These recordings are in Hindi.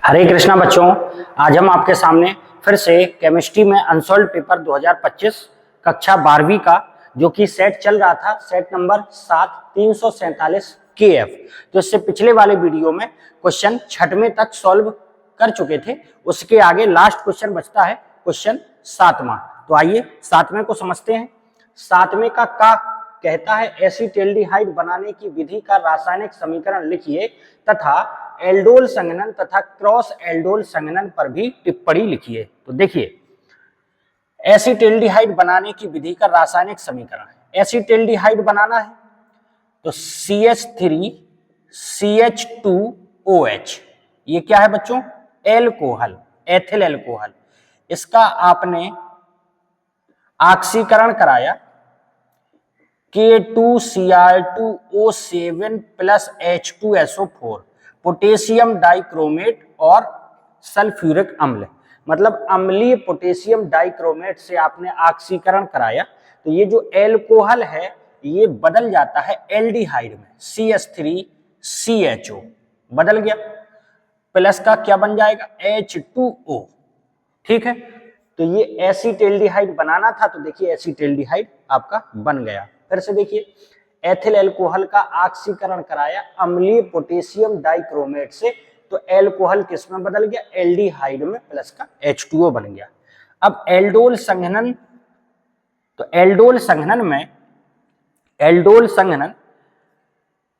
हरे कृष्णा बच्चों, आज हम आपके सामने फिर से केमिस्ट्री में अनसॉल्व्ड पेपर 2025 कक्षा 12वीं का जो कि सेट चल रहा था, सेट नंबर 7 KF। तो इससे पिछले वाले वीडियो में क्वेश्चन 6वें तक सॉल्व कर चुके थे। उसके आगे लास्ट क्वेश्चन बचता है क्वेश्चन 7वां। तो आइए 7वें को समझते हैं। 7वें का कहता है एसीटल्डिहाइड बनाने की विधि का रासायनिक समीकरण लिखिए तथा एल्डोल संघनन तथा क्रॉस एल्डोल संघनन पर भी टिप्पणी लिखिए। तो देखिए, एसीटल्डिहाइड बनाने की विधि का रासायनिक समीकरण है। एसीटल्डिहाइड बनाना है तो CH3CH2OH, ये क्या है बच्चों? Alcohol, ethyl alcohol. इसका आपने ऑक्सीकरण कराया K2Cr2O7 plus H2SO4, potassium dichromate और सल्फ्यूरिक अम्ल, मतलब अम्लीय पोटेशियम डाइक्रोमेट से आपने ऑक्सीकरण कराया। तो ये जो एल्कोहल है ये बदल जाता है एल्डिहाइड में, CH3CHO बदल गया, प्लस का क्या बन जाएगा? H2O। ठीक है, तो ये एसीटल्डिहाइड बनाना था, तो देखिए एसीटल्डिहाइड आपका बन गया। फिर से देखिए, एथिल एल्कोहल का ऑक्सीकरण कराया अम्लीय पोटेशियम डाइक्रोमेट से, तो एल्कोहल किस में बदल गया? एल्डिहाइड में, प्लस का H2O बन गया। अब एल्डोल संघनन, तो एल्डोल संघनन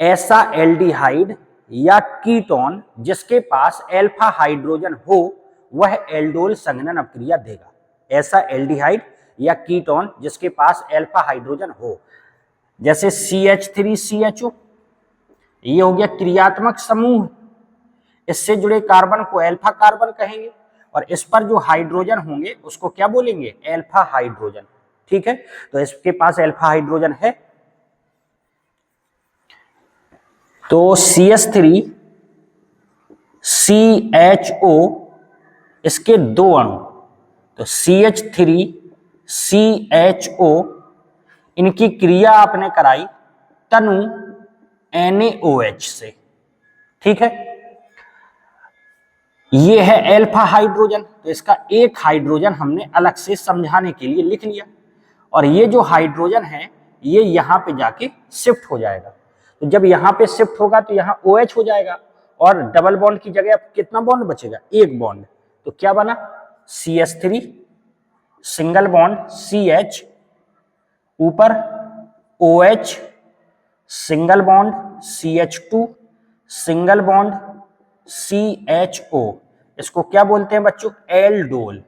ऐसा एल्डिहाइड या कीटोन जिसके पास अल्फा हाइड्रोजन हो वह एल्डोल संघनन अपक्रिया देगा। ऐसा एल्डिहाइड या कीटोन जिसके पास अल्फा हाइड्रोजन हो, जैसे CH3CHO, ये हो गया क्रियात्मक समूह। इससे जुड़े कार्बन को अल्फा कार्बन कहेंगे और इस पर जो हाइड्रोजन होंगे उसको क्या बोलेंगे? Alpha hydrogen. ठीक है, तो इसके पास अल्फा हाइड्रोजन है, तो CH3CHO इसके दो अणु, तो CH3CHO इनकी क्रिया आपने कराई तनु NaOH से। ठीक है, ये है अल्फा हाइड्रोजन, तो इसका एक हाइड्रोजन हमने अलग से समझाने के लिए लिख लिया, और ये जो हाइड्रोजन है ये यहां पे जाके शिफ्ट हो जाएगा। तो जब यहां पे शिफ्ट होगा तो यहां OH हो जाएगा और डबल बॉन्ड की जगह कितना बॉन्ड बचेगा? एक बॉन्ड। तो क्या बना? CH3 सिंगल बॉन्ड CH, ऊपर OH single bond CH2 single bond CHO। इसको क्या बोलते हैं बच्चों? एल्डोल।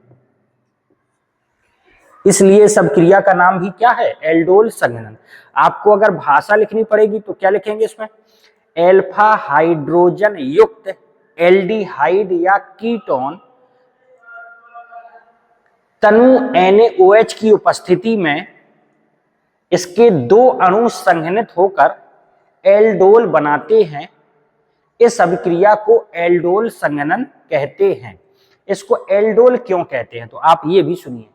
इसलिए सब क्रिया का नाम भी क्या है? एल्डोल संघनन। आपको अगर भाषा लिखनी पड़ेगी तो क्या लिखेंगे इसमें? अल्फा हाइड्रोजन युक्त एल्डिहाइड या कीटोन तनु NaOH की उपस्थिति में इसके दो अणु संघनित होकर एल्डोल बनाते हैं। इस अभिक्रिया को एल्डोल संघनन कहते हैं। इसको एल्डोल क्यों कहते हैं तो आप ये भी सुनिए।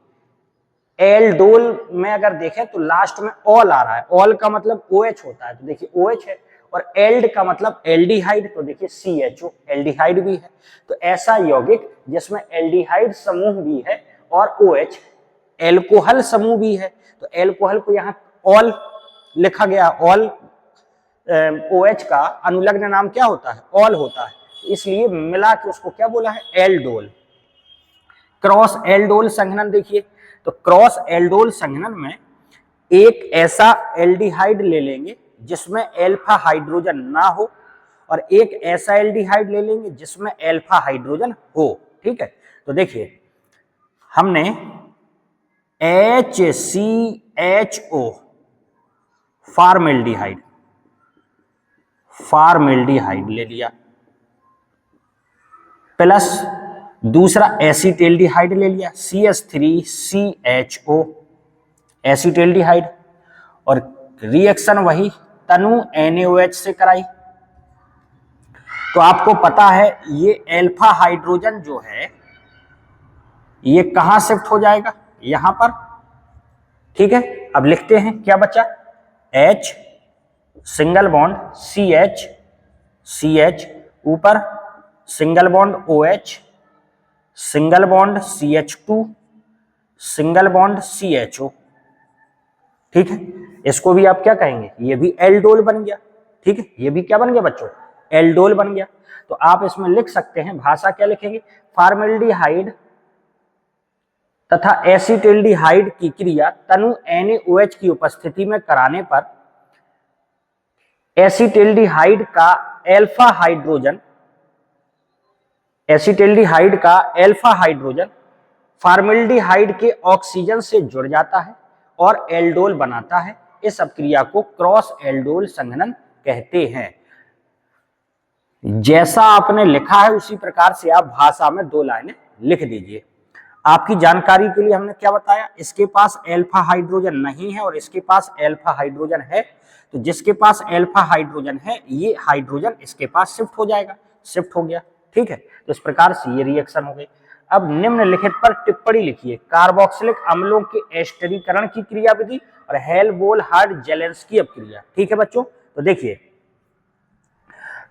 एल्डोल में अगर देखें तो लास्ट में ऑल आ रहा है, ऑल का मतलब OH होता है, तो देखिए OH है, और एल्ड का मतलब एल्डिहाइड, तो देखिए CHO एल्डिहाइड भी है। तो ऐसा यौगिक जिसमें एल्डिहाइड समूह भी है और OH एल्कोहल समूह भी है, तो एल्कोहल को यहाँ ऑल लिखा गया। ऑल OH का अनुलग्न नाम क्या होता है? ऑल होता है, इसलिए मिला के उसको क्या बोला है? एल्डोल। क्रॉस एल्डोल संघनन देखिए, तो क्रॉस एल्डोल संघनन में एक ऐसा एल्डिहाइड ले लेंगे जिसमें अल्फा हाइड्रोजन ना हो, और एक ऐसा एल्डिहाइड ले लेंगे जिसमें अल्फा हाइड्रोजन हो। ठीक है, तो देखिए हमने HCHO फॉर्मेल्डिहाइड ले लिया, प्लस दूसरा एसीटल्डिहाइड ले लिया CH3CHO एसीटल्डिहाइड, और रिएक्शन वही तनु NaOH से कराई। तो आपको पता है ये अल्फा हाइड्रोजन जो है ये कहां शिफ्ट हो जाएगा? यहां पर। ठीक है, अब लिखते हैं क्या बचा? H सिंगल बॉन्ड CH ऊपर single bond OH, single bond CH2, single bond CHO। ठीक है, इसको भी आप क्या कहेंगे, ये भी एल्डोल बन गया। ठीक है, ये भी क्या बन गया बच्चों, एल्डोल बन गया। तो आप इसमें लिख सकते हैं, भाषा क्या लिखेंगे, फॉर्मेल्डिहाइड तथा एसिटिल्डिहाइड की क्रिया तनु NaOH की उपस्थिति में कराने पर एसिटिल्डिहाइड का अल्फा हाइड्रोजन फॉर्मेल्डिहाइड के ऑक्सीजन से जुड़ जाता है और एल्डोल बनाता है। इस अपक्रिया को क्रॉस एल्डोल संघनन कहते हैं। जैसा आपने लिखा है उसी प्रकार से आप भाषा में 2 लाइनें लिख दीजिए। आपकी जानकारी के लिए हमने क्या बताया, इसके पास अल्फा हाइड्रोजन नहीं है और इसके पास अल्फा हाइड्रोजन है, तो जिसके पास अल्फा हाइड्रोजन है ये हाइड्रोजन इसके पास शिफ्ट हो जाएगा, शिफ्ट हो गया। ठीक है, तो इस प्रकार से ये रिएक्शन हो गई। अब निम्नलिखित पर टिप्पणी लिखिए, कार्बोक्सिलिक अम्लों के एस्टरीकरण की क्रियाविधि और हेल्महोल्ट्ज-जेलेंस्की अपक्रिया। ठीक है बच्चों, तो देखिए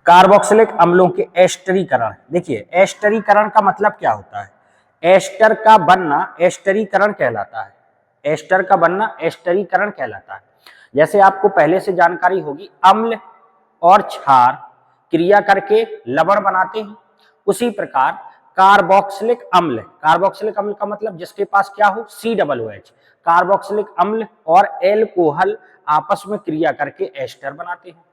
कार्बोक्सिलिक अम्लों के एस्टरीकरण, देखिए एस्टरीकरण का मतलब क्या होता है, एस्टर का बनना एस्टरीकरण कहलाता है, एस्टर का बनना एस्टरीकरण कहलाता है। जैसे आपको पहले से जानकारी होगी, अम्ल और क्षार क्रिया करके लवण बनाते हैं, उसी प्रकार कार्बोक्सिलिक अम्ल का मतलब जिसके पास क्या हो, COOH, कार्बोक्सिलिक अम्ल और एल्कोहल आपस में क्रिया करके एस्टर बनाते हैं।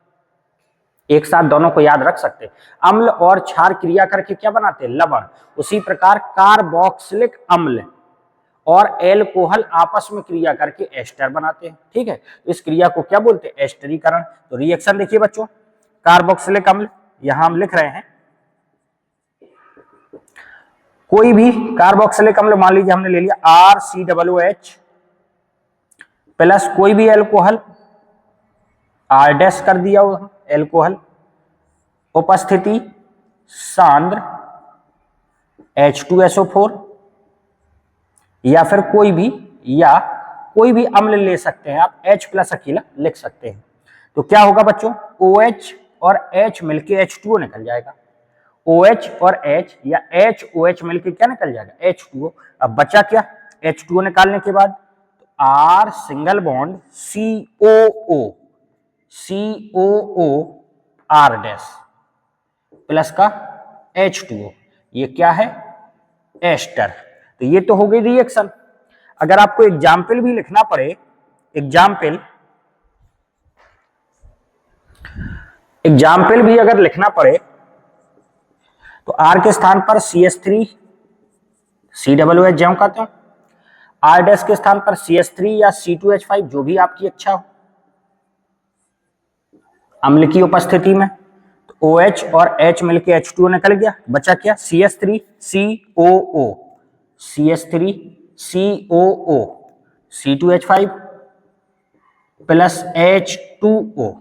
एक साथ दोनों को याद रख सकते हैं, अम्ल और क्षार क्रिया करके क्या बनाते हैं, लवण। उसी प्रकार कार्बोक्सिलिक अम्ल और एल्कोहल आपस में क्रिया करके एस्टर बनाते हैं। ठीक है, तो इस क्रिया को क्या बोलते हैं, एस्टरीकरण। तो रिएक्शन देखिए बच्चों, कार्बोक्सिलिक अम्ल यहां हम लिख रहे हैं, कोई भी कार्बोक्सिलिक अम्ल मान लीजिए हमने ले लिया RCOOH प्लस कोई भी एल्कोहल, R डैश कर दिया वो एल्कोहल, उपस्थिति सांद्र H2SO4 या फिर कोई भी अम्ल ले सकते हैं आप, H प्लस अकेला लिख सकते हैं। तो क्या होगा बच्चों, OH और H मिलके H2O निकल जाएगा, OH और H या HOH मिलके क्या निकल जाएगा, H2O। अब बचा क्या, H2O निकालने के बाद R single bond COO R dash plus का H2O, ये क्या है, एस्टर। तो ये तो हो गई रिएक्शन। अगर आपको एग्जाम्पल भी लिखना पड़े, एग्जाम्पल भी अगर लिखना पड़े तो R के स्थान पर CH3 COOH ज्यों कहते हो, R डैश के स्थान पर CH3 या C2H5 जो भी आपकी इच्छा हो अम्ल की उपस्थिति में। तो OH और H मिलके H2O निकल गया, बचा क्या, CH3 COO C2H5 plus H2O।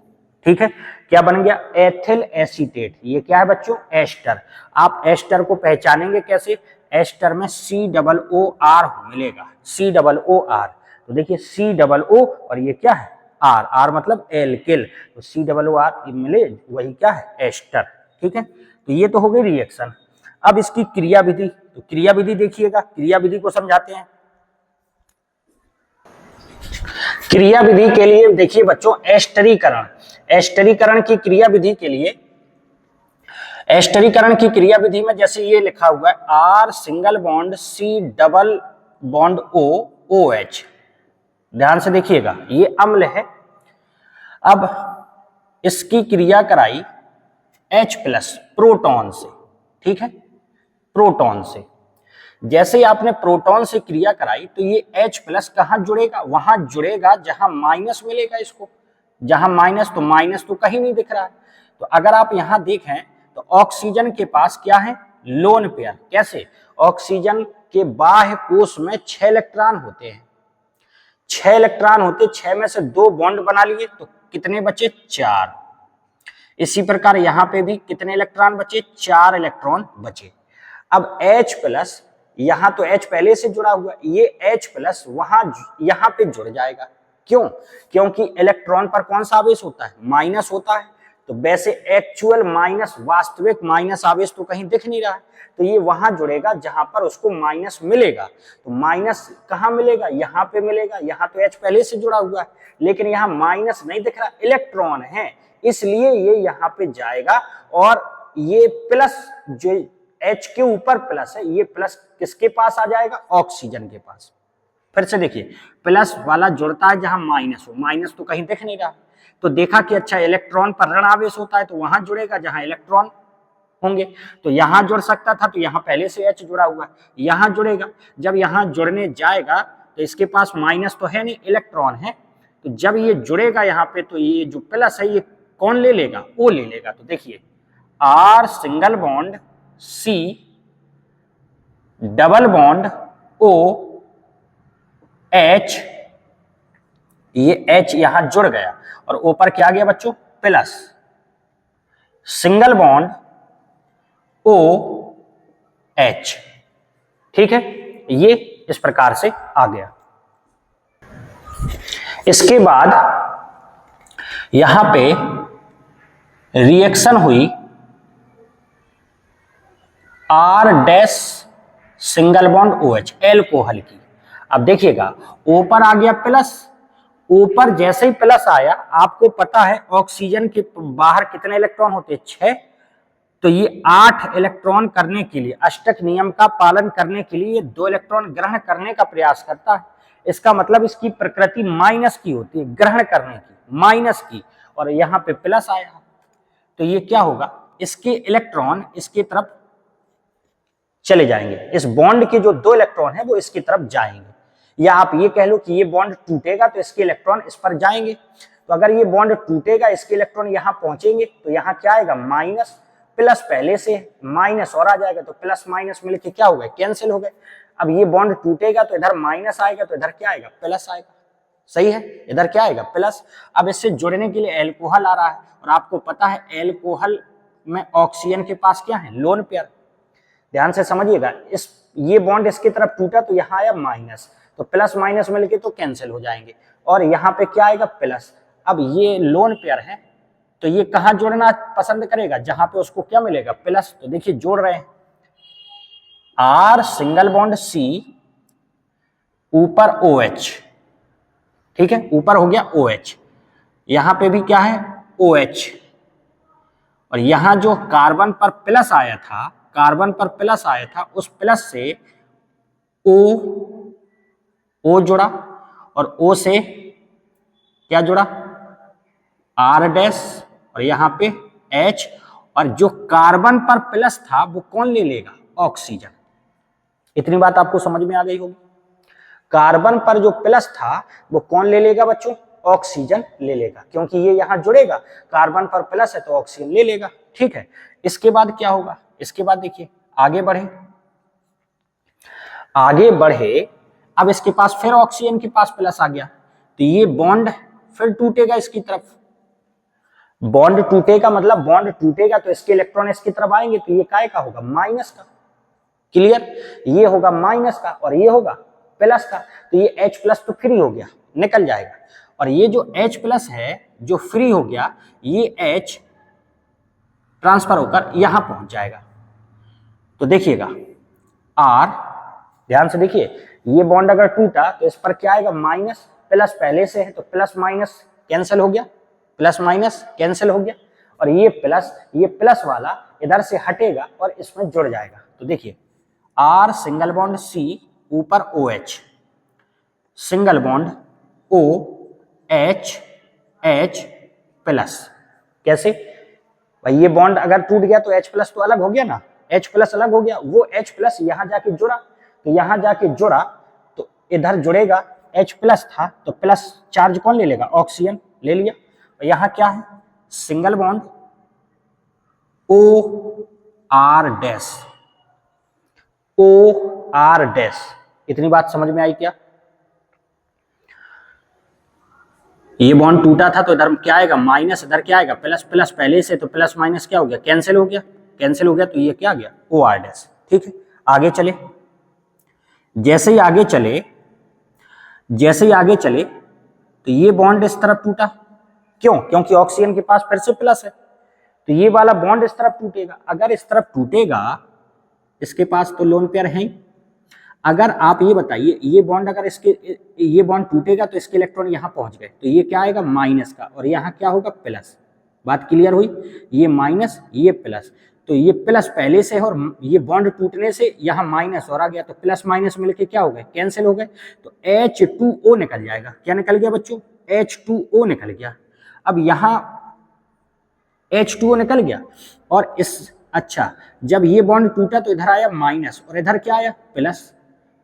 ठीक है, क्या बन गया, एथिल एसीटेट। ये क्या है बच्चों, एस्टर। आप एस्टर को पहचानेंगे कैसे, एस्टर में COOR मिलेगा, COOR। तो देखिए COO और ये क्या है, R मतलब एल्किल, तो COOR मिले वही क्या है, एस्टर। ठीक है, तो ये तो हो गई रिएक्शन। अब इसकी क्रियाविधि, तो क्रियाविधि देखिएगा, क्रियाविधि को समझाते हैं। क्रियाविधि के लिए देखिए बच्चों, एस्टरीकरण की क्रियाविधि के लिए, एस्टरीकरण की क्रियाविधि में जैसे ये लिखा हुआ है R single bond C double bond O OH, ध्यान से देखिएगा ये अम्ल है। अब इसकी क्रिया कराई H प्लस प्रोटॉन से, ठीक है, प्रोटॉन से। जैसे ही आपने प्रोटॉन से क्रिया कराई तो ये H प्लस कहां जुड़ेगा, वहां जुड़ेगा जहां माइनस मिलेगा इसको, जहां माइनस तो कहीं नहीं दिख रहा है। तो अगर आप यहां देखें तो ऑक्सीजन के पास क्या है, लोन पेयर। कैसे, ऑक्सीजन के बाह्य कोश में 6 इलेक्ट्रॉन होते हैं, 6 इलेक्ट्रॉन होते, 6 में से 2 बॉन्ड बना लिए तो कितने बचे, 4। इसी प्रकार यहां पे भी कितने इलेक्ट्रॉन बचे, 4 इलेक्ट्रॉन बचे। अब H प्लस, यहां तो H पहले से जुड़ा हुआ, ये H प्लस वहां यहां पे जुड़ जाएगा। क्यों, क्योंकि इलेक्ट्रॉन पर कौन सा आवेश होता है, माइनस होता है। तो वैसे एक्चुअल माइनस, वास्तविक माइनस आवेश तो कहीं दिख नहीं रहा है, तो ये वहां जुड़ेगा जहां पर उसको माइनस मिलेगा। तो माइनस कहां मिलेगा, यहाँ पे मिलेगा। यहाँ तो H पहले से जुड़ा हुआ है, लेकिन यहाँ माइनस नहीं दिख रहा, इलेक्ट्रॉन है, इसलिए ये यहाँ पे जाएगा। और ये प्लस जो H के ऊपर प्लस है, ये प्लस किसके पास आ जाएगा, ऑक्सीजन के पास। फिर से देखिए, प्लस वाला जुड़ता है जहां माइनस हो, माइनस तो कहीं दिख नहीं रहा, तो देखा कि अच्छा इलेक्ट्रॉन पर ऋण आवेश होता है तो वहां जुड़ेगा जहां इलेक्ट्रॉन होंगे। तो यहां जुड़ सकता था, तो यहां पहले से H जुड़ा हुआ है, यहां जुड़ेगा। जब यहां जुड़ने जाएगा तो इसके पास माइनस तो है नहीं, इलेक्ट्रॉन है, तो जब ये जुड़ेगा यहाँ पे तो ये जो प्लस है ये कौन ले लेगा, O ले लेगा। तो देखिए R single bond C double bond O H, ये H यहां जुड़ गया और ऊपर क्या आ गया बच्चों, plus, single bond O H। ठीक है, ये इस प्रकार से आ गया। इसके बाद यहां पे रिएक्शन हुई R dash single bond OH, alcohol की। अब देखिएगा ऊपर आ गया प्लस, ऊपर जैसे ही प्लस आया, आपको पता है ऑक्सीजन के बाहर कितने इलेक्ट्रॉन होते हैं, 6, तो ये 8 इलेक्ट्रॉन करने के लिए, अष्टक नियम का पालन करने के लिए 2 इलेक्ट्रॉन ग्रहण करने का प्रयास करता है। इसका मतलब इसकी प्रकृति माइनस की होती है, ग्रहण करने की, माइनस की, और यहाँ पे प्लस आया, तो ये क्या होगा, इसके इलेक्ट्रॉन इसकी तरफ चले जाएंगे, इस बॉन्ड के जो 2 इलेक्ट्रॉन है वो इसकी तरफ जाएंगे। या आप ये कह लो कि ये बॉन्ड टूटेगा तो इसके इलेक्ट्रॉन इस पर जाएंगे। तो अगर ये बॉन्ड टूटेगा, इसके इलेक्ट्रॉन यहां पहुंचेंगे, तो यहां क्या आएगा, माइनस, प्लस पहले से माइनस और आ जाएगा, तो प्लस माइनस मिलके क्या हो गए, कैंसिल हो गए। अब ये बॉन्ड टूटेगा तो इधर माइनस आएगा, तो इधर क्या आएगा, प्लस आएगा। सही है, इधर क्या आएगा, प्लस। अब इससे जुड़ने के लिए एल्कोहल आ रहा है, और आपको पता है एल्कोहल में ऑक्सीजन के पास क्या है, लोन पेयर। ध्यान से समझिएगा, इस ये बॉन्ड इसकी तरफ टूटा तो यहाँ आया माइनस, तो प्लस माइनस मिलके तो कैंसिल हो जाएंगे, और यहाँ पे क्या आएगा, प्लस। अब ये लोन पेयर है, तो ये कहाँ जोड़ना पसंद करेगा, जहां पे उसको क्या मिलेगा, प्लस। तो देखिए जोड़ रहे हैं, R सिंगल बॉन्ड C ऊपर OH, ठीक है, ऊपर हो गया OH, यहां पे भी क्या है, OH, और यहां जो कार्बन पर प्लस आया था, कार्बन पर प्लस आया था, उस प्लस से O जुड़ा, और O से क्या जुड़ा, R डैश, और यहां पे H, और जो कार्बन पर प्लस था वो कौन ले लेगा, ऑक्सीजन। इतनी बात आपको समझ में आ गई होगी। कार्बन पर जो प्लस था वो कौन ले लेगा बच्चों, ऑक्सीजन ले लेगा, क्योंकि ये यहां जुड़ेगा, कार्बन पर प्लस है तो ऑक्सीजन ले लेगा। ठीक है, इसके बाद क्या होगा, इसके बाद देखिए आगे बढ़े, आगे बढ़े, अब इसके पास फिर ऑक्सीजन के पास प्लस आ गया, तो ये बॉन्ड फिर टूटेगा इसकी तरफ। बॉन्ड टूटेगा मतलब बॉन्ड टूटेगा तो इसके इलेक्ट्रॉन इसकी तरफ आएंगे, तो ये काय का होगा, माइनस का। क्लियर, ये होगा माइनस का और ये होगा प्लस का, तो ये H प्लस तो फ्री हो गया, निकल जाएगा, और ये जो H प्लस है जो फ्री हो गया, ये H ट्रांसफर होकर यहां पहुंच जाएगा। तो देखिएगा R, ध्यान से देखिए, ये बॉन्ड अगर टूटा तो इस पर क्या आएगा, माइनस, प्लस पहले से है तो प्लस माइनस कैंसिल हो गया, प्लस माइनस कैंसिल हो गया, और ये प्लस वाला इधर से हटेगा और इसमें जुड़ जाएगा। तो देखिए R सिंगल बॉन्ड C ऊपर OH, single bond OH H plus. कैसे भाई, ये बॉन्ड अगर टूट गया तो H प्लस तो अलग हो गया ना, H प्लस अलग हो गया, वो H प्लस यहां जाके जुड़ा, तो यहां जाके जुड़ा तो इधर जुड़ेगा, H प्लस था तो प्लस चार्ज कौन ले लेगा, ऑक्सीजन ले लिया, और यहां क्या है, single bond OR dash, OR dash. इतनी बात समझ में आई क्या, ये बॉन्ड टूटा था तो इधर क्या आएगा, माइनस, इधर क्या आएगा, प्लस, प्लस पहले से तो प्लस माइनस क्या हो गया, कैंसिल हो गया, कैंसिल हो गया, तो ये क्या आ गया, OR डैश। ठीक है, आगे चले, जैसे ही आगे चले, जैसे ही आगे चले तो ये बॉन्ड इस तरफ टूटा, क्यों, क्योंकि ऑक्सीजन के पास फिर से प्लस है, तो ये वाला बॉन्ड इस तरफ टूटेगा। अगर इस तरफ टूटेगा, इसके पास तो लोन पेयर है ही। अगर आप ये बताइए, ये बॉन्ड अगर ये बॉन्ड टूटेगा तो इसके इलेक्ट्रॉन यहाँ पहुंच गए, तो ये क्या आएगा माइनस का, और यहाँ क्या होगा प्लस। बात क्लियर हुई? ये माइनस ये प्लस, तो ये प्लस पहले से है और ये बॉन्ड टूटने से यहाँ माइनस और आ गया, तो प्लस माइनस मिलके क्या हो गए, कैंसिल हो गए। तो H2O निकल जाएगा। क्या निकल गया बच्चों? H2O निकल गया। अब यहाँ H2O निकल गया और अच्छा, जब ये बॉन्ड टूटा तो इधर आया माइनस और इधर क्या आया प्लस।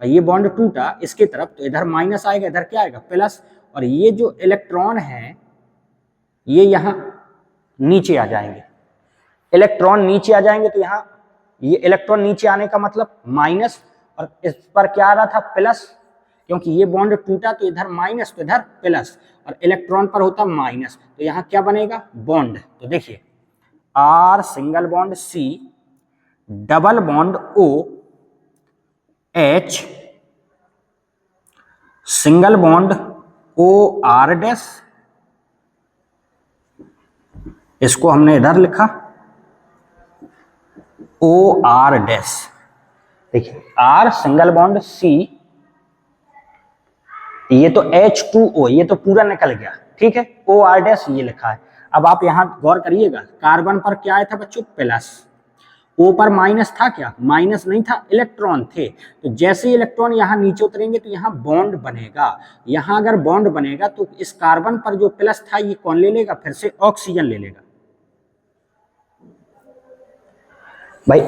ये बॉन्ड टूटा इसके तरफ तो इधर माइनस आएगा, इधर क्या आएगा प्लस, और ये जो इलेक्ट्रॉन है ये यहाँ नीचे आ जाएंगे। इलेक्ट्रॉन नीचे आ जाएंगे तो यहाँ ये इलेक्ट्रॉन नीचे आने का मतलब माइनस, और इस पर क्या आ रहा था प्लस, क्योंकि ये बॉन्ड टूटा तो इधर माइनस तो इधर प्लस, और इलेक्ट्रॉन पर होता माइनस, तो यहाँ क्या बनेगा बॉन्ड। तो देखिए R single bond C double bond O H single bond OR dash, इसको हमने इधर लिखा OR डैश। देखिए R सिंगल बॉन्ड C, ये तो H2O, ये तो पूरा निकल गया, ठीक है। OR डैश ये लिखा है। अब आप यहां गौर करिएगा, कार्बन पर क्या आया था बच्चों प्लस, O पर माइनस था क्या, माइनस नहीं था, इलेक्ट्रॉन थे। तो जैसे ही इलेक्ट्रॉन यहाँ नीचे उतरेंगे तो यहाँ बॉन्ड बनेगा। यहाँ अगर बॉन्ड बनेगा तो इस कार्बन पर जो प्लस था ये कौन ले लेगा, फिर से ऑक्सीजन ले लेगा। भाई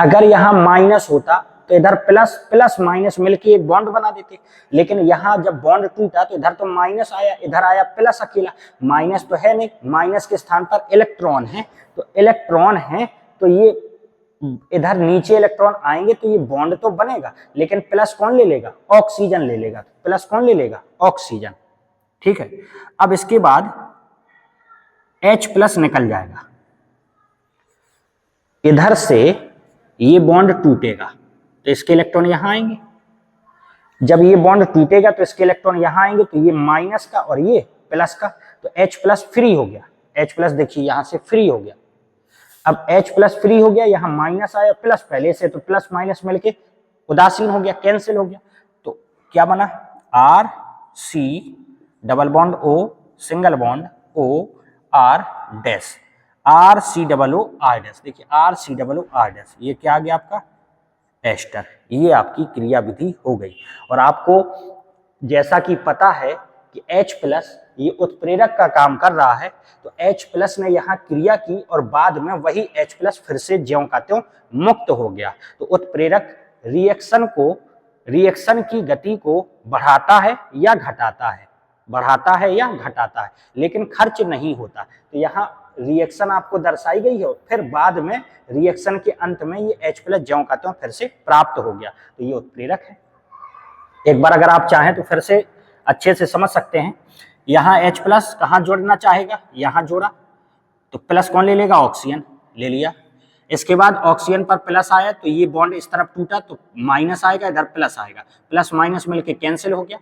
अगर यहाँ माइनस होता तो इधर प्लस प्लस माइनस मिलके एक बॉन्ड बना देते, लेकिन यहाँ जब बॉन्ड टूटा तो इधर तो माइनस आया, इधर आया प्लस अकेला। माइनस तो है नहीं, माइनस के स्थान पर इलेक्ट्रॉन है, तो इलेक्ट्रॉन है तो ये इधर नीचे इलेक्ट्रॉन आएंगे तो ये बॉन्ड तो बनेगा, लेकिन प्लस कौन ले लेगा, ऑक्सीजन ले लेगा। प्लस कौन ले लेगा, ऑक्सीजन, ठीक है। अब इसके बाद H प्लस निकल जाएगा, इधर से ये बॉन्ड टूटेगा तो इसके इलेक्ट्रॉन यहां आएंगे। जब ये बॉन्ड टूटेगा तो इसके इलेक्ट्रॉन यहां आएंगे, तो ये माइनस का और ये प्लस का, तो H प्लस फ्री हो गया। H प्लस देखिए यहां से फ्री हो गया। अब H प्लस फ्री हो गया, यहाँ माइनस आया, प्लस पहले से, तो प्लस माइनस मिलके उदासीन हो गया, कैंसिल हो गया। तो क्या बना, R C double bond O single bond O R dash, R C double O R dash. देखिए R C double O R dash, ये क्या आ गया आपका एस्टर। ये आपकी क्रिया विधि हो गई। और आपको जैसा कि पता है कि H प्लस ये उत्प्रेरक का काम कर रहा है, तो H प्लस ने यहाँ क्रिया की और बाद में वही H प्लस फिर से ज्यों का त्यों मुक्त हो गया। तो उत्प्रेरक रिएक्शन की गति को बढ़ाता है या घटाता है, बढ़ाता है या घटाता है, लेकिन खर्च नहीं होता। तो यहाँ रिएक्शन आपको दर्शाई गई है, फिर बाद में रिएक्शन के अंत में ये H प्लस ज्यों का त्यों फिर से प्राप्त हो गया, तो ये उत्प्रेरक है। एक बार अगर आप चाहें तो फिर से अच्छे से समझ सकते हैं। यहाँ H प्लस कहाँ जोड़ना चाहेगा, यहाँ जोड़ा, तो प्लस कौन ले लेगा, ऑक्सीजन ले लिया। इसके बाद ऑक्सीजन पर प्लस आया तो ये बॉन्ड इस तरफ टूटा तो माइनस आएगा, इधर प्लस आएगा, प्लस माइनस मिलके कैंसिल हो गया,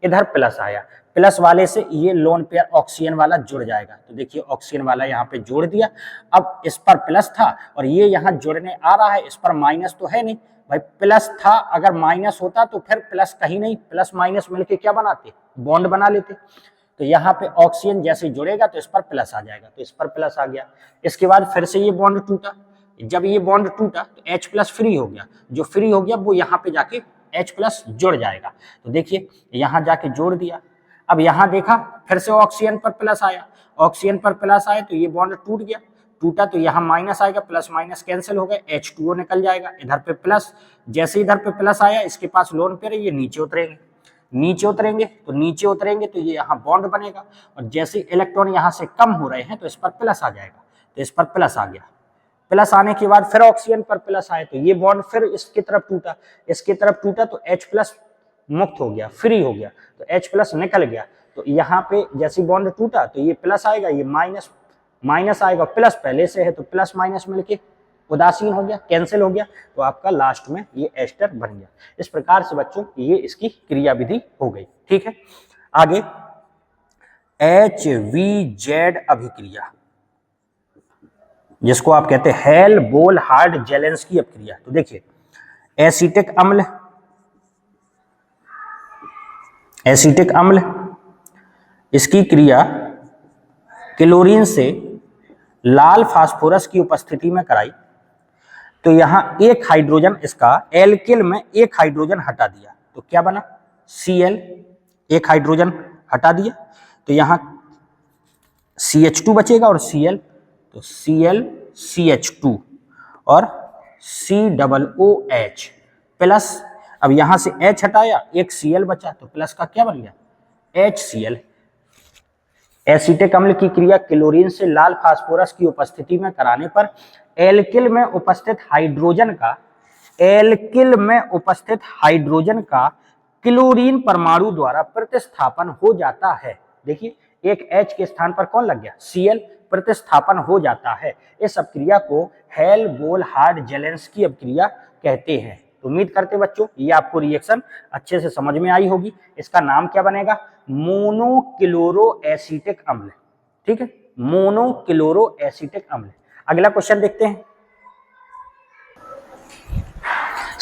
इधर प्लस आया, प्लस वाले से ये लोन पेयर ऑक्सीजन वाला जुड़ जाएगा। तो देखिए ऑक्सीजन वाला यहाँ पे जोड़ दिया। अब इस पर प्लस था और ये यहाँ जुड़ने आ रहा है, इस पर माइनस तो है नहीं भाई, प्लस था, अगर माइनस होता तो फिर प्लस कहीं नहीं, प्लस माइनस मिलके क्या बनाते, बॉन्ड बना लेते। तो यहाँ पे ऑक्सीजन जैसे जुड़ेगा तो इस पर प्लस आ जाएगा, तो इस पर प्लस आ गया। इसके बाद फिर से ये बॉन्ड टूटा, जब ये बॉन्ड टूटा तो H प्लस फ्री हो गया, जो फ्री हो गया वो यहाँ पे जाके H प्लस जुड़ जाएगा। तो देखिए यहाँ जाके जोड़ दिया। अब यहाँ देखा फिर से ऑक्सीजन पर प्लस आया, ऑक्सीजन पर प्लस आया तो ये बॉन्ड टूट गया, टूटा तो यहाँ माइनस आएगा, प्लस माइनस कैंसिल हो गए, H2O निकल जाएगा, इधर पे प्लस, जैसे इधर पे प्लस आया इसके पास लोन पेयर है, ये नीचे उतरेंगे, नीचे उतरेंगे तो ये यहाँ बॉन्ड बनेगा, और जैसे इलेक्ट्रॉन यहाँ से कम हो रहे हैं तो इस पर प्लस आ जाएगा, तो इस पर प्लस आ गया। प्लस आने के बाद फिर ऑक्सीजन पर प्लस आए तो ये बॉन्ड फिर इसकी तरफ टूटा, तो H प्लस मुक्त हो गया, फ्री हो गया, तो H प्लस निकल गया। तो यहाँ पे जैसे बॉन्ड टूटा तो ये प्लस आएगा, ये माइनस आएगा, प्लस पहले से है तो प्लस माइनस मिलके उदासीन हो गया, कैंसिल हो गया, तो आपका लास्ट में ये एस्टर बन गया। इस प्रकार से बच्चों ये इसकी क्रिया विधि हो गई, ठीक है। आगे HVZ अभिक्रिया, जिसको आप कहते हैं हेल बोल हार्ड जेलेंस्की अपक्रिया। तो देखिए एसीटिक अम्ल, एसीटिक अम्ल इसकी क्रिया क्लोरीन से लाल फास्फोरस की उपस्थिति में कराई, तो यहां एक हाइड्रोजन इसका एल्किल में एक हाइड्रोजन हटा दिया, तो क्या बना Cl, एक हाइड्रोजन हटा दिया तो यहां CH2 बचेगा और Cl, तो Cl CH2 और COOH प्लस, अब यहां से H हटाया एक Cl बचा तो प्लस का क्या बन गया HCl। एसीटिक अम्ल की क्रिया क्लोरीन से लाल फास्फोरस की उपस्थिति में कराने पर एल्किल में उपस्थित हाइड्रोजन का, एल्किल में उपस्थित हाइड्रोजन का क्लोरीन परमाणु द्वारा प्रतिस्थापन हो जाता है। देखिए एक H के स्थान पर कौन लग गया Cl, प्रतिस्थापन हो जाता है। इस अपक्रिया को हेल बोल हार्ड जेलेंस्की अपक्रिया कहते हैं। तो उम्मीद करते बच्चों ये आपको रिएक्शन अच्छे से समझ में आई होगी। इसका नाम क्या बनेगा मोनोक्लोरो एसीटिक अम्ल, ठीक है, मोनोक्लोरो एसीटिक अम्ल। अगला क्वेश्चन देखते हैं।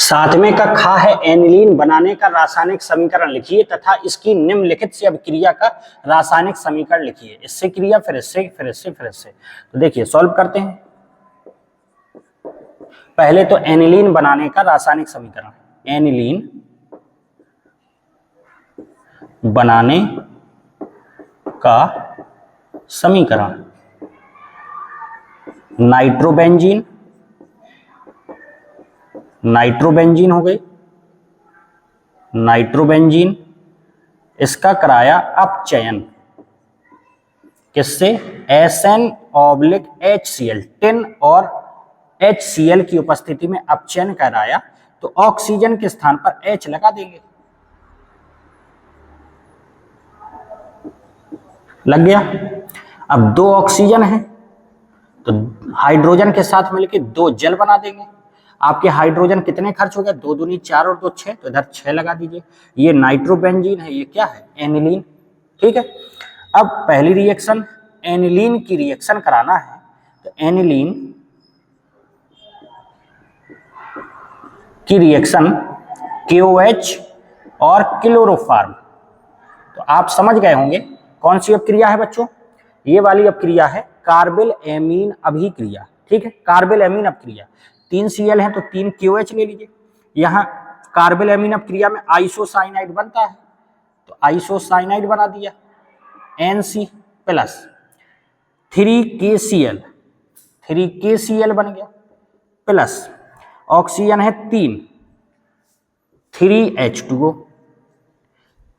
7वें का खा है एनिलीन बनाने का रासायनिक समीकरण लिखिए तथा इसकी निम्नलिखित से अभिक्रिया का रासायनिक समीकरण लिखिए। इससे क्रिया फिर इससे फिर इससे फिर इससे। तो देखिए सॉल्व करते हैं। पहले तो एनिलीन बनाने का रासायनिक समीकरण, एनिलीन बनाने का समीकरण, नाइट्रोबेंजीन, नाइट्रोबेंजीन हो गई, नाइट्रोबेंजीन इसका कराया अपचयन किससे SN/HCl, टिन और HCl की उपस्थिति में अपचयन कराया, तो ऑक्सीजन के स्थान पर H लगा देंगे, लग गया। अब 2 ऑक्सीजन है तो हाइड्रोजन के साथ मिलकर 2 जल बना देंगे। आपके हाइड्रोजन कितने खर्च हो गए 2 दूनी 4 और 2 6, तो इधर 6 लगा दीजिए। ये नाइट्रोबेंजीन है, ये क्या है एनिलीन, ठीक है। अब पहली रिएक्शन एनिलीन की रिएक्शन कराना है, तो एनिलीन की रिएक्शन KOH और क्लोरोफॉर्म, तो आप समझ गए होंगे कौन सी अपक्रिया है बच्चों, ये वाली अपक्रिया है कार्बिल एमीन अभिक्रिया, ठीक है, कार्बिल एमीन अपक्रिया। 3 Cl है तो 3 KOH ले लीजिए। यहाँ कार्बिल एमीन अपक्रिया में आइसोसाइनाइड बनता है, तो आइसोसाइनाइड बना दिया NC प्लस 3KCl, 3KCl बन गया प्लस ऑक्सीजन है 3 3H2O,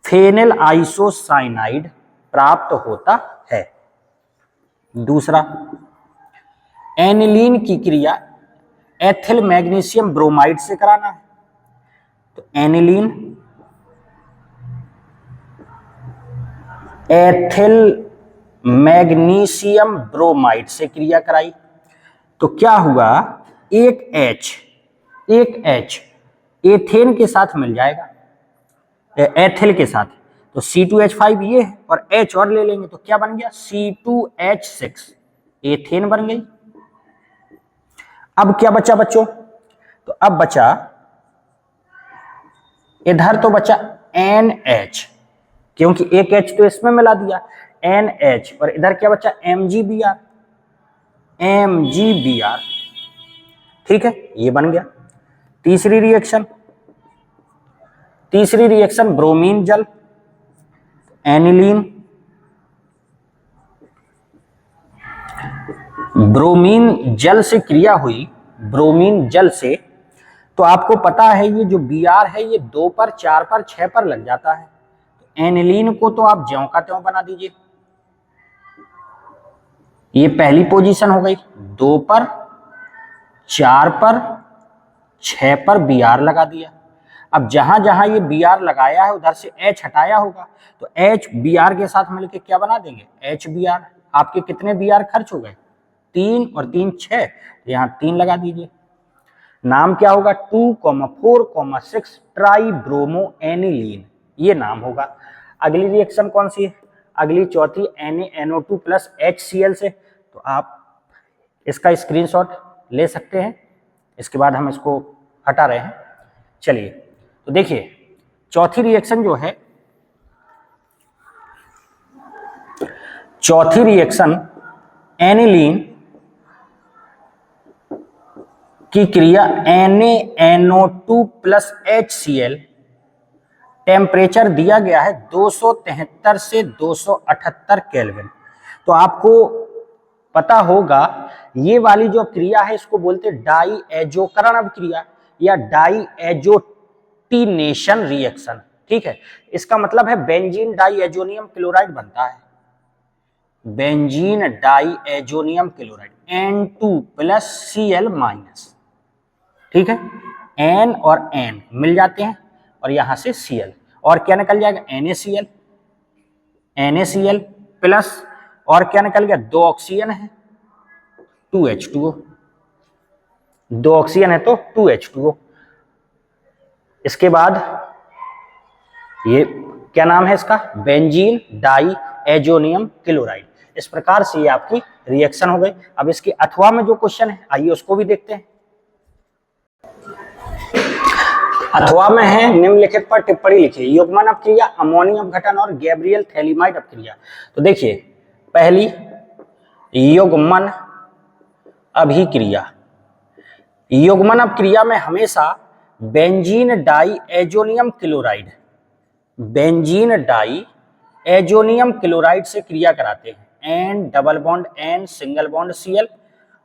फेनिल आइसोसाइनाइड प्राप्त होता है। दूसरा एनिलीन की क्रिया एथिल मैग्नीशियम ब्रोमाइड से कराना है, तो एनिलीन एथिल मैग्नीशियम ब्रोमाइड से क्रिया कराई, तो क्या हुआ एक H एथेन के साथ मिल जाएगा, एथिल के साथ, तो C2H5 ये है और H और ले लेंगे तो क्या बन गया C2H6, एथेन बन गई। अब क्या बचा बच्चों, तो अब बचा इधर तो बचा NH, क्योंकि एक H तो इसमें मिला दिया NH, और इधर क्या बचा MgBr, ठीक है, ये बन गया। तीसरी रिएक्शन ब्रोमीन जल, एनिलीन ब्रोमीन जल से क्रिया हुई, ब्रोमीन जल से, तो आपको पता है ये जो Br है ये 2 पर 4 पर 6 पर लग जाता है, तो एनिलीन को तो आप ज्यों का त्यों बना दीजिए। ये पहली पोजीशन हो गई, 2 पर 4 पर 6 पर Br लगा दिया। अब जहां जहां ये Br लगाया है उधर से H हटाया होगा, तो H Br के साथ मिलकर क्या बना देंगे HBr। आपके कितने Br खर्च हो गए 3 और 3 6, यहां 3 लगा दीजिए। नाम क्या होगा 2,4,6 ट्राइब्रोमो एनिलीन, ये नाम होगा। अगली रिएक्शन कौन सी है, अगली चौथी NaNO2 प्लस HCl से, तो आप इसका स्क्रीनशॉट ले सकते हैं, इसके बाद हम इसको हटा रहे हैं। चलिए तो देखिए चौथी रिएक्शन जो है, चौथी रिएक्शन एनिलीन की क्रिया NaNO2 प्लस HCl, टेम्परेचर दिया गया है 273 से 278 केल्विन। तो आपको पता होगा ये वाली जो क्रिया है इसको बोलते हैं डाई एजोकरण अभिक्रिया या डाई एजोटिनेशन रिएक्शन। ठीक है, इसका मतलब है बेंजीन डाई एजोनियम क्लोराइड बनता है, benzene diazonium chloride N2 plus Cl minus. ठीक है, N और N मिल जाते हैं और यहां से Cl, और क्या निकल जाएगा NaCl, NaCl प्लस और क्या निकल गया, 2 ऑक्सीजन है 2H2O, 2 ऑक्सीजन है तो 2H2O। इसके बाद ये क्या नाम है इसका, बेंजीन डाई एजोनियम क्लोराइड। इस प्रकार से ये आपकी रिएक्शन हो गई। अब इसके अथवा में जो क्वेश्चन है आइए उसको भी देखते हैं। अथवा में है निम्नलिखित पर टिप्पणी लिखिए, युग्मन अपक्रिया, अमोनियम अपघटन और गैब्रियल थैलीमाइड अपक्रिया। तो देखिए पहली युग्मन अभिक्रिया, युग्मन अपक्रिया में हमेशा benzene diazonium chloride, benzene diazonium chloride से क्रिया कराते हैं, N double bond N single bond Cl,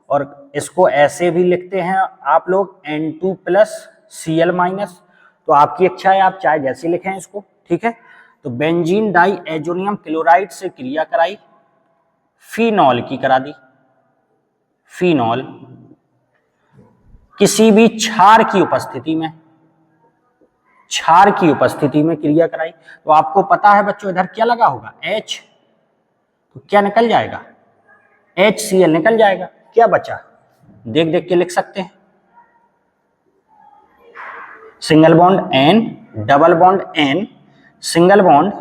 और इसको ऐसे भी लिखते हैं आप लोग N2 प्लस Cl माइनस। तो आपकी इच्छा है, आप चाहे जैसे लिखें इसको। ठीक है, तो बेंजीन डाई एजोनियम क्लोराइड से क्रिया कराई, फिनॉल की करा दी, फिनॉल किसी भी क्षार की उपस्थिति में, क्षार की उपस्थिति में क्रिया कराई। तो आपको पता है बच्चों इधर क्या लगा होगा H, तो क्या निकल जाएगा HCl निकल जाएगा। क्या बचा, देख देख के लिख सकते हैं, single bond N double bond N single bond,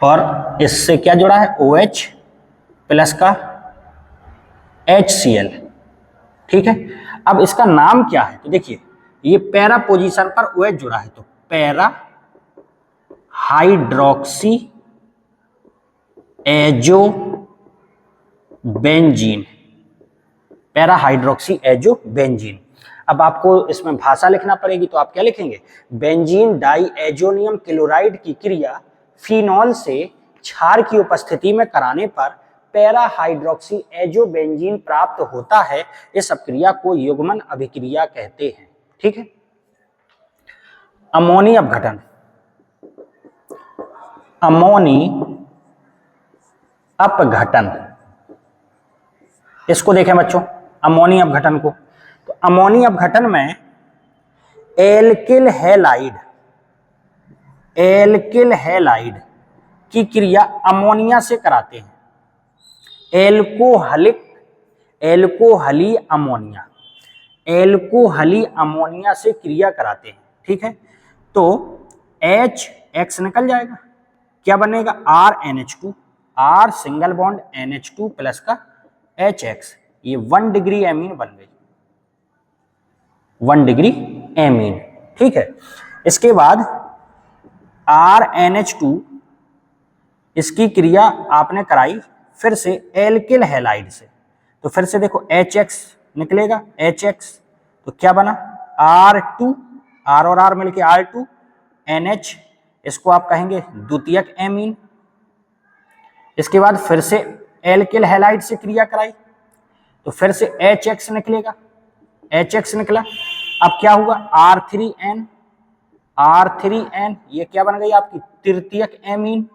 और इससे क्या जुड़ा है OH प्लस का HCl। ठीक है, अब इसका नाम क्या है, तो देखिए ये पैरा पोजीशन पर OH जुड़ा है, तो para hydroxy azo benzene, para hydroxy azo benzene. अब आपको इसमें भाषा लिखना पड़ेगी, तो आप क्या लिखेंगे, बेंजीन डाई एजोनियम क्लोराइड की क्रिया फिनॉल से क्षार की उपस्थिति में कराने पर पैरा हाइड्रोक्सी एजो बेंजीन प्राप्त होता है। इस अपक्रिया को युग्मन अभिक्रिया कहते हैं। ठीक है, अमोनी अपघटन, अमोनी अपघटन, इसको देखें बच्चों अमोनी अपघटन को। तो अमोनी अपघटन में एल्किल हैलाइड, एल्किल हैलाइड की क्रिया अमोनिया से कराते हैं, एल्कोहलिक, एल्कोहली अमोनिया, एल्कोहली अमोनिया से क्रिया कराते हैं। ठीक है, तो HX निकल जाएगा, क्या बनेगा RNH2, R single bond NH2 plus का HX, ये 1 डिग्री एमीन बन गई, 1 डिग्री एमीन। ठीक है, इसके बाद RNH2 इसकी क्रिया आपने कराई फिर से एल्किल हैलाइड से, तो फिर से देखो HX निकलेगा, HX तो क्या बना R2, R और R मिलके R2, NH इसको आप कहेंगे द्वितीयक एमीन। इसके बाद फिर से एल्किल हैलाइड से क्रिया कराई, तो फिर से HX निकलेगा, HX निकला। अब क्या हुआ R3N, R3N ये क्या बन गई आपकी तृतीयक एमीन।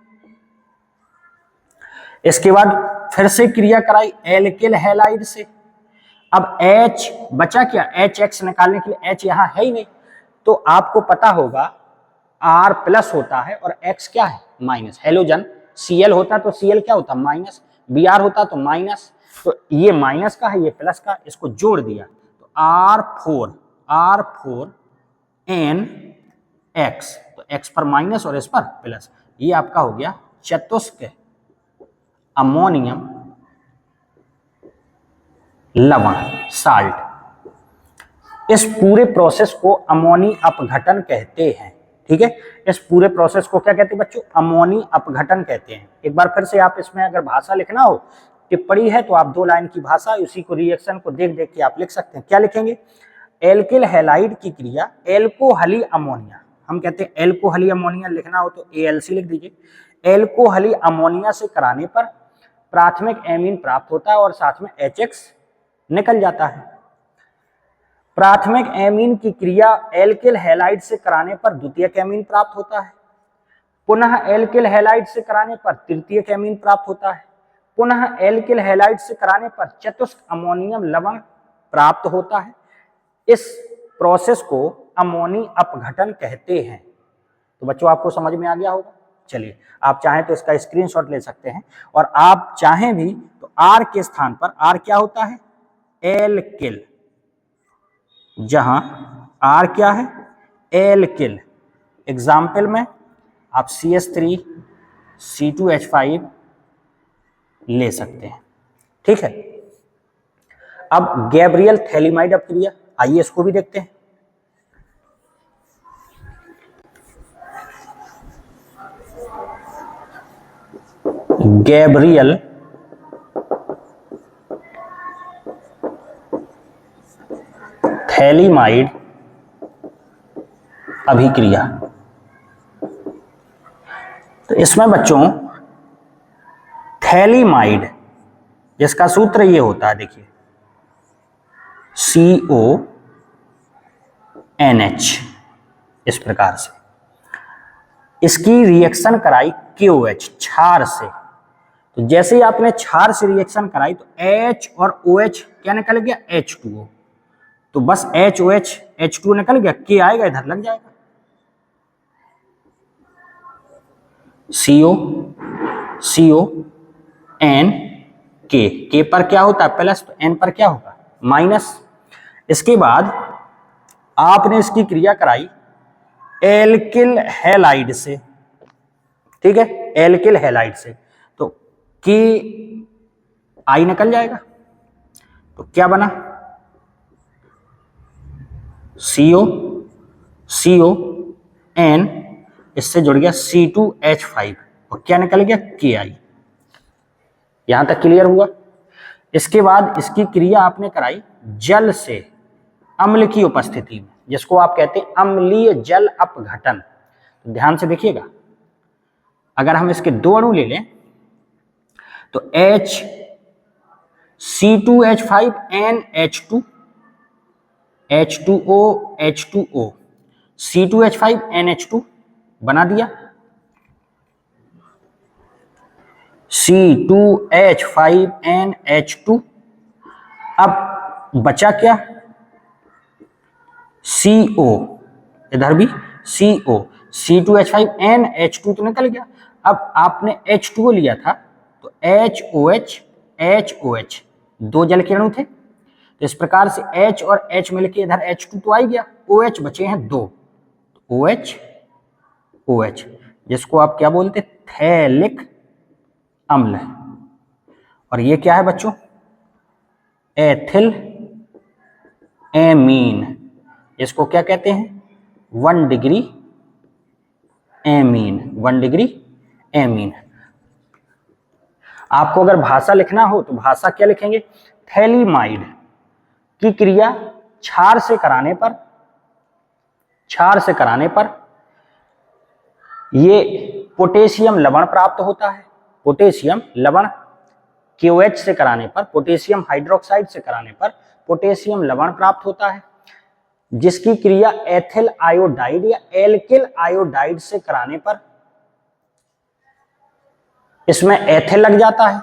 इसके बाद फिर से क्रिया कराई एल्किल हैलाइड से। अब H बचा क्या, HX निकालने के लिए H यहां है ही नहीं, तो आपको पता होगा R प्लस होता है और X क्या है माइनस। हेलोजन Cl होता तो Cl क्या होता माइनस, Br होता तो माइनस, तो ये माइनस का है ये प्लस का, इसको जोड़ दिया तो R4NX, तो X पर माइनस और इस पर प्लस, ये आपका हो गया चतुष्क अमोनियम लवण, साल्ट। इस पूरे प्रोसेस को अमोनी अपघटन कहते हैं। ठीक है, इस पूरे प्रोसेस को क्या कहते हैं बच्चों? अमोनी अपघटन कहते हैं। एक बार फिर से आप इसमें अगर भाषा लिखना हो, टिप्पणी है तो आप 2 लाइन की भाषा, उसी को रिएक्शन को देख देख के आप लिख सकते हैं। क्या लिखेंगे? एल्किल हैलाइड की क्रिया एल्कोहली अमोनिया, हम कहते हैं एल्कोहली अमोनिया, लिखना हो तो ALC लिख दीजिए। एल्कोहली अमोनिया से कराने पर प्राथमिक एमीन प्राप्त होता है और साथ में HX निकल जाता है। प्राथमिक एमीन की क्रिया एल्किल हैलाइड से कराने पर द्वितीयक एमीन प्राप्त होता है। पुनः एल्किल हैलाइड से कराने पर तृतीयक एमीन प्राप्त होता है। पुनः एल्किल हैलाइड से कराने पर चतुष्क अमोनियम लवण प्राप्त होता है। इस प्रोसेस को अमोनी अपघटन कहते हैं। तो बच्चों आपको समझ में आ गया होगा। चलिए, आप चाहें तो इसका स्क्रीनशॉट ले सकते हैं, और आप चाहें भी तो R के स्थान पर, R क्या होता है? एल्किल। जहां R क्या है? एल्किल। एग्जाम्पल में आप CH3 C2H5 ले सकते हैं। ठीक है, अब गैब्रियल थैलीमाइड अपक्रिया, आइए इसको भी देखते हैं। गैब्रियल थैलीमाइड अभिक्रिया। तो इसमें बच्चों थैलीमाइड, जिसका सूत्र ये होता है, देखिए CONH, इस प्रकार से इसकी रिएक्शन कराई KOH, क्षार से। तो जैसे ही आपने क्षार से रिएक्शन कराई तो H और OH क्या निकल गया? H2O। तो बस HOH H2O निकल गया, K आएगा इधर लग जाएगा, K पर क्या होता है? प्लस, तो N पर क्या होगा? माइनस। इसके बाद आपने इसकी क्रिया कराई एल्किल हैलाइड से। ठीक है, एल्किल हैलाइड से, तो KI निकल जाएगा। तो क्या बना? CON, इससे जुड़ गया C2H5, और क्या निकल गया? KI। यहां तक क्लियर हुआ? इसके बाद इसकी क्रिया आपने कराई जल से, अम्ल की उपस्थिति में, जिसको आप कहते हैं अम्लीय जल अपघटन। तो ध्यान से देखिएगा, अगर हम इसके 2 अणु ले लें तो C2H5 NH2, H2O H2O, C2H5 NH2 बना दिया, C2H5 NH2। अब बचा क्या? CO, इधर भी CO, C2H5 NH2 तो निकल गया। अब आपने H2O लिया था, तो HOH HOH, 2 जल के अणु थे, तो इस प्रकार से H और H मिलके इधर H2 तो आ ही गया, OH बचे हैं 2, OH OH, जिसको आप क्या बोलते? थैलिक अम्ल। और ये क्या है बच्चों? एथिल एमीन, इसको क्या कहते हैं? 1 डिग्री एमीन, 1 डिग्री एमीन। आपको अगर भाषा लिखना हो तो भाषा क्या लिखेंगे? थैलीमाइड की क्रिया क्षार से कराने पर ये पोटेशियम लवण प्राप्त होता है। पोटेशियम लवण KOH से कराने पर, पोटेशियम हाइड्रोक्साइड से कराने पर पोटेशियम लवण प्राप्त होता है, जिसकी क्रिया एथिल आयोडाइड या एल्किल आयोडाइड से कराने पर इसमें एथिल लग जाता है।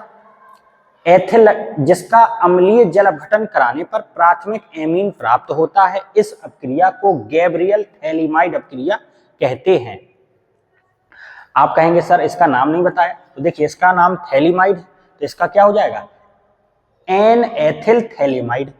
एथिल, जिसका अम्लीय जल अपघटन कराने पर प्राथमिक एमीन प्राप्त होता है। इस अपक्रिया को गैब्रियल थैलीमाइड अपक्रिया कहते हैं। आप कहेंगे सर इसका नाम नहीं बताया, तो देखिए इसका नाम थैलीमाइड, तो इसका क्या हो जाएगा? N ethyl phthalimide.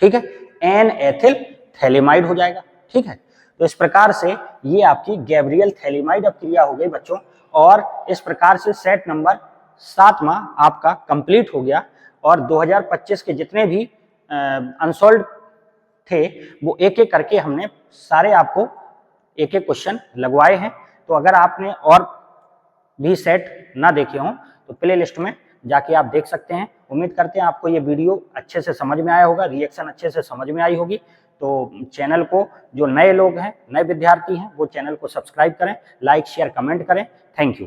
ठीक है, एन एथिल थैलीमाइड हो जाएगा। ठीक है, तो इस प्रकार से ये आपकी गैब्रियल थैलीमाइड अपक्रिया हो गई बच्चों, और इस प्रकार से सेट नंबर 7वां आपका कंप्लीट हो गया। और 2025 के जितने भी अनसॉल्व थे वो एक एक करके हमने सारे आपको एक एक क्वेश्चन लगवाए हैं। तो अगर आपने और भी सेट ना देखे हों तो प्ले लिस्ट में जाके आप देख सकते हैं। उम्मीद करते हैं आपको ये वीडियो अच्छे से समझ में आया होगा, रिएक्शन अच्छे से समझ में आई होगी। तो चैनल को, जो नए लोग हैं, नए विद्यार्थी हैं, वो चैनल को सब्सक्राइब करें, लाइक शेयर कमेंट करें। Thank you.